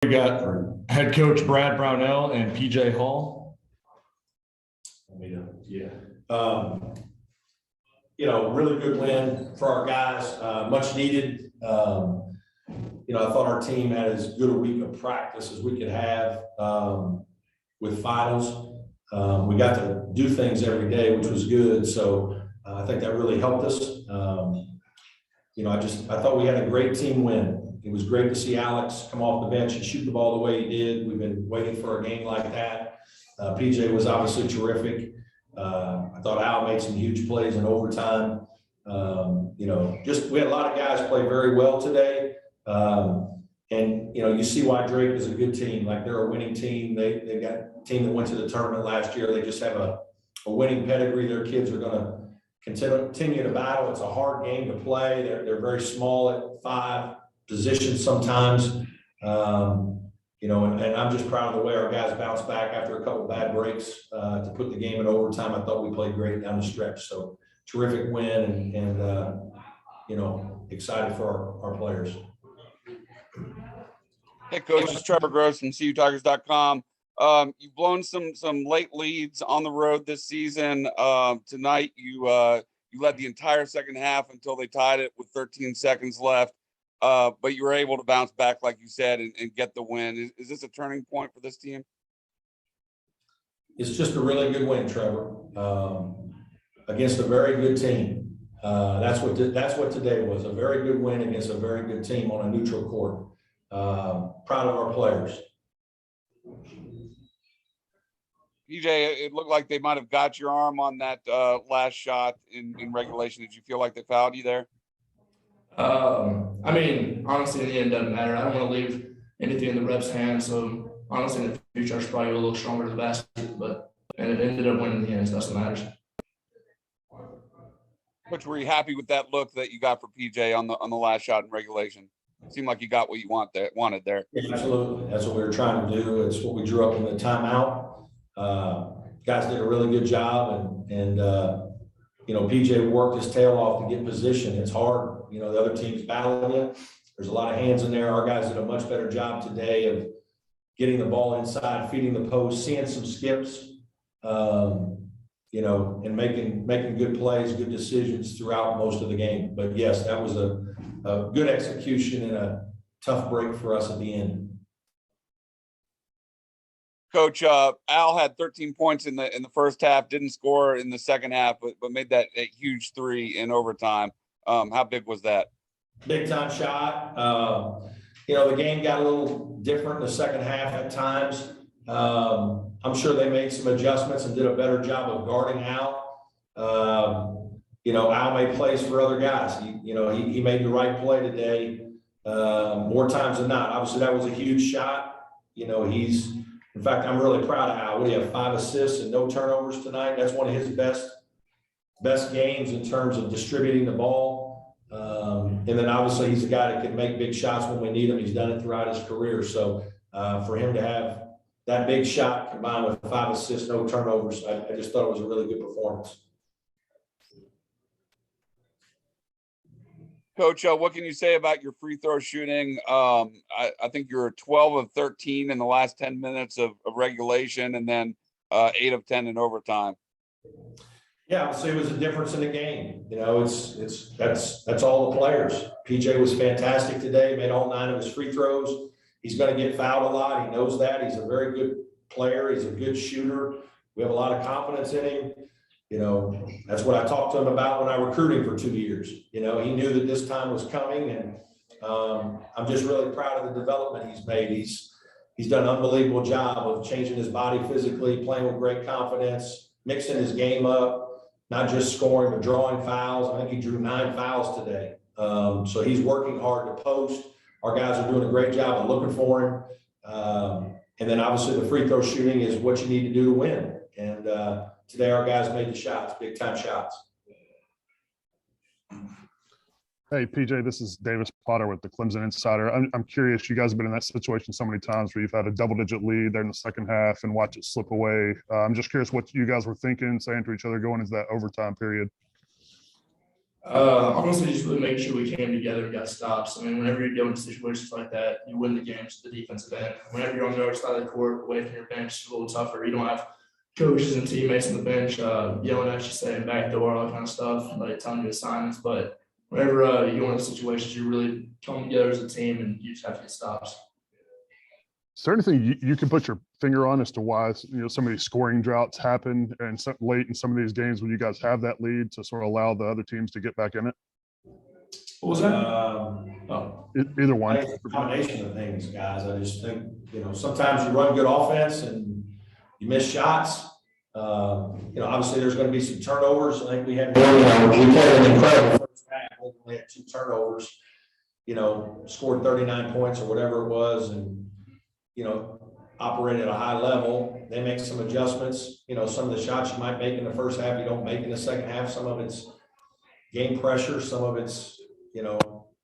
We got our head coach Brad Brownell and PJ Hall. Really good win for our guys, much needed. I thought our team had as good a week of practice as we could have with finals. We got to do things every day, which was good. So I think that really helped us. I thought we had a great team win. It was great to see Alex come off the bench and shoot the ball the way he did. We've been waiting for a game like that. PJ was obviously terrific. I thought Al made some huge plays in overtime. We had a lot of guys play very well today. You see why Drake is a good team. Like, they're a winning team. They got a team that went to the tournament last year. They just have a winning pedigree. Their kids are going to continue to battle. It's a hard game to play. They're very small at 5 positions sometimes. And I'm just proud of the way our guys bounced back after a couple bad breaks to put the game in overtime. I thought we played great down the stretch. So terrific win and excited for our players. Hey, Coach, it's Trevor Gross from CUTigers.com. You've blown some late leads on the road this season. Tonight, you led the entire second half until they tied it with 13 seconds left. But you were able to bounce back, like you said, and get the win. Is this a turning point for this team? It's just a really good win, Trevor, against a very good team. That's what today was, a very good win against a very good team on a neutral court. Proud of our players. PJ, it looked like they might have got your arm on that last shot in regulation. Did you feel like they fouled you there? Honestly, in the end, it doesn't matter. I don't want to leave anything in the ref's hands. So honestly, in the future, I should probably go a little stronger to the basket, but it ended up winning in the end, so that's what matters. Coach, were you happy with that look that you got for PJ on the last shot in regulation? It seemed like you got what you wanted there. Yeah, absolutely. That's what we were trying to do. It's what we drew up in the timeout. Guys did a really good job, and PJ worked his tail off to get position. It's hard. The other team's battling you. There's a lot of hands in there. Our guys did a much better job today of getting the ball inside, feeding the post, seeing some skips, and making good plays, good decisions throughout most of the game. But yes, that was a good execution and a tough break for us at the end. Coach, Al had 13 points in the first half, didn't score in the second half, but made that huge 3 in overtime. How big was that? Big time shot. The game got a little different in the second half at times. I'm sure they made some adjustments and did a better job of guarding Al. Al made plays for other guys. He made the right play today more times than not. Obviously, that was a huge shot. In fact, I'm really proud of Al. We have 5 assists and no turnovers tonight. That's one of his best games in terms of distributing the ball. And then obviously he's a guy that can make big shots when we need him. He's done it throughout his career. So for him to have that big shot combined with 5 assists, no turnovers, I just thought it was a really good performance. Coach, what can you say about your free throw shooting? I think you were 12 of 13 in the last 10 minutes of regulation, and then 8 of 10 in overtime. Yeah, obviously it was a difference in the game. That's all the players. PJ was fantastic today, made all 9 of his free throws. He's going to get fouled a lot. He knows that. He's a very good player. He's a good shooter. We have a lot of confidence in him. That's what I talked to him about when I recruited him for 2 years. He knew that this time was coming, and I'm just really proud of the development he's made. He's done an unbelievable job of changing his body physically, playing with great confidence, mixing his game up, not just scoring, but drawing fouls. I think he drew 9 fouls today. So he's working hard to post. Our guys are doing a great job of looking for him. And then obviously the free throw shooting is what you need to do to win. And today our guys made the shots, big time shots. Hey, PJ, this is Davis Potter with the Clemson Insider. I'm curious, you guys have been in that situation so many times where you've had a double-digit lead there in the second half and watch it slip away. I'm just curious what you guys were thinking, saying to each other going into that overtime period. Honestly, just really making sure we came together and got stops. I mean, whenever you go into situations like that, you win the games at the defensive end. Whenever you're on the other side of the court, away from your bench, it's a little tougher. You don't have coaches and teammates on the bench yelling at you, saying back door, all that kind of stuff, like telling you assignments. But whenever you go into situations, you really come together as a team and you just have to get stops. Is there anything you can put your finger on as to why some of these scoring droughts happen and late in some of these games when you guys have that lead to sort of allow the other teams to get back in it? What was that? Either one. I think it's a combination of things, guys. I just think, sometimes you run good offense and you miss shots. Obviously there's going to be some turnovers. I think we had we played an incredible first half. We only had 2 turnovers, scored 39 points or whatever it was, and operate at a high level. They make some adjustments. Some of the shots you might make in the first half, you don't make in the second half. Some of it's game pressure. Some of it's,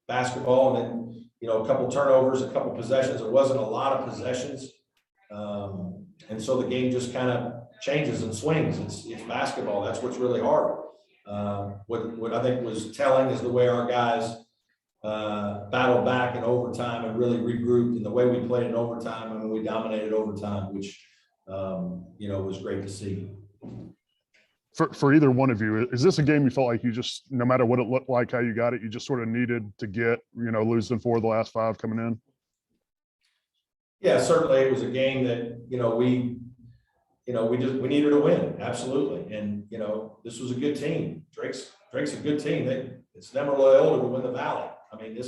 basketball. And then, a couple turnovers, a couple possessions. It wasn't a lot of possessions. And so the game just kind of changes and swings. It's basketball. That's what's really hard. What I think was telling is the way our guys battled back in overtime and really regrouped, and the way we played in overtime. I mean, we dominated overtime, which was great to see. For either one of you, is this a game you felt like you just, no matter what it looked like, how you got it, you just sort of needed to get, losing 4 of the last 5 coming in? Yeah, certainly it was a game that we needed to win, absolutely. And this was a good team. Drake's a good team. It's never Loyola to win the Valley. I mean,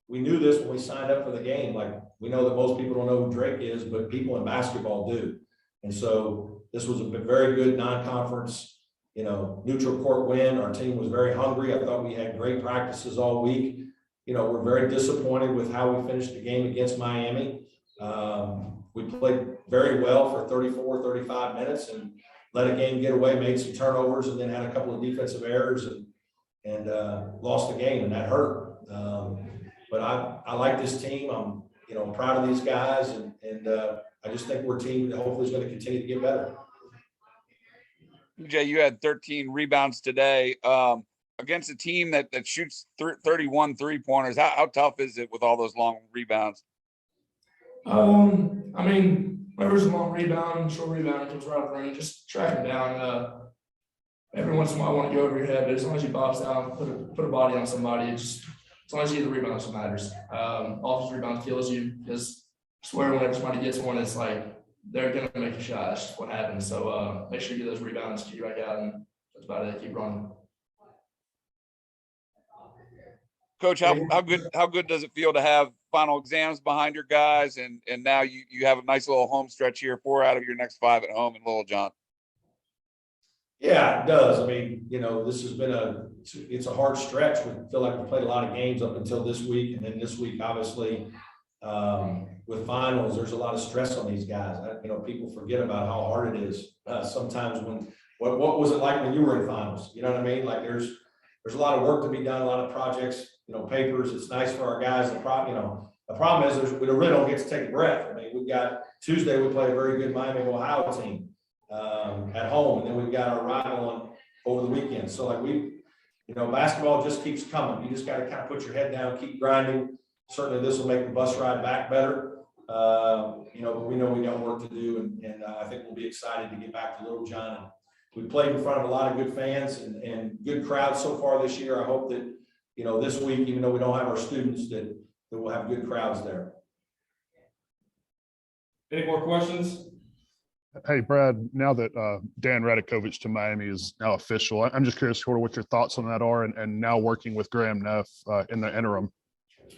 we knew this when we signed up for the game. Like, we know that most people don't know who Drake is, but people in basketball do. And so this was a very good non-conference, neutral court win. Our team was very hungry. I thought we had great practices all week. We're very disappointed with how we finished the game against Miami. We played very well for 34, 35 minutes and let a game get away, made some turnovers, and then had a couple of defensive errors and lost the game, and that hurt. But I like this team. I'm proud of these guys, and I just think we're a team that hopefully is going to continue to get better. PJ, you had 13 rebounds today against a team that shoots 31 3-pointers. How tough is it with all those long rebounds? I mean, whoever's a long rebound, short rebound, comes right up the ring, just track him down. Every once in a while, I want to go over your head, but as long as you box down, put a body on somebody, as long as you get the rebound, that's what matters. Offensive rebound kills you, because I swear whenever somebody gets one, it's like they're going to make a shot. That's just what happens. So make sure you get those rebounds, keep back out, and that's about it. Keep running. Coach, how good does it feel to have final exams behind your guys, and now you have a nice little home stretch here, 4 out of your next 5 at home in Little John? Yeah, it does. I mean, this has been it's a hard stretch. We feel like we played a lot of games up until this week, and then this week, obviously, with finals, there's a lot of stress on these guys. People forget about how hard it is sometimes. What was it like when you were in finals? You know what I mean? Like, there's a lot of work to be done, a lot of projects, papers. It's nice for our guys. The problem is we really don't get to take a breath. I mean, we've got Tuesday, we play a very good Miami, Ohio team at home, and then we've got our rival on over the weekend. So basketball just keeps coming. You just got to kind of put your head down, keep grinding. Certainly this will make the bus ride back better. But we know we got work to do, and I think we'll be excited to get back to Little John. We played in front of a lot of good fans and good crowds so far this year. I hope that, this week, even though we don't have our students, that we'll have good crowds there. Any more questions? Hey, Brad, now that Dan Radakovich to Miami is now official, I'm just curious sort of what your thoughts on that are, and now working with Graham Neff in the interim,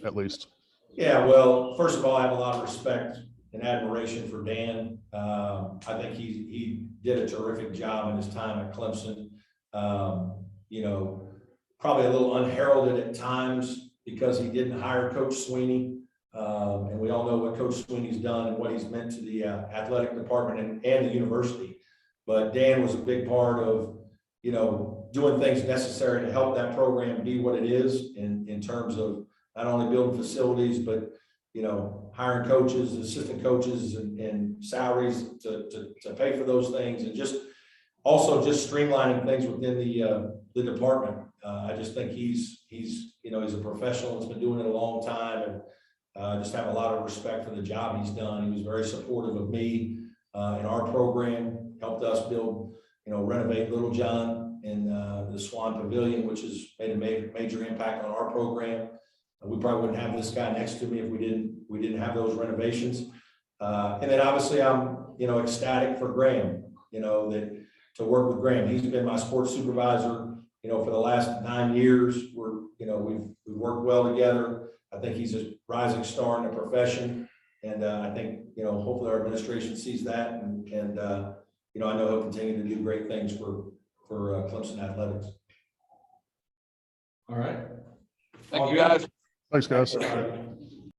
at least. Yeah, well, first of all, I have a lot of respect and admiration for Dan. I think he did a terrific job in his time at Clemson. Probably a little unheralded at times because he didn't hire Coach Sweeney. And we all know what Coach Sweeney's done and what he's meant to the athletic department and the university. But Dan was a big part of, doing things necessary to help that program be what it is in terms of not only building facilities, but, hiring coaches, assistant coaches, and salaries to pay for those things, and just streamlining things within the department. I just think he's a professional that's been doing it a long time, and just have a lot of respect for the job he's done. He was very supportive of me in our program, helped us build, renovate Little John in the Swan Pavilion, which has made a major impact on our program. We probably wouldn't have this guy next to me if we didn't have those renovations. And then obviously I'm, ecstatic for Graham, that to work with Graham. He's been my sports supervisor, for the last 9 years. We've worked well together. I think he's a rising star in the profession. And I think, hopefully our administration sees that. And I know he'll continue to do great things for Clemson athletics. All right. Thank you, guys. Thanks, guys. Thanks, everybody.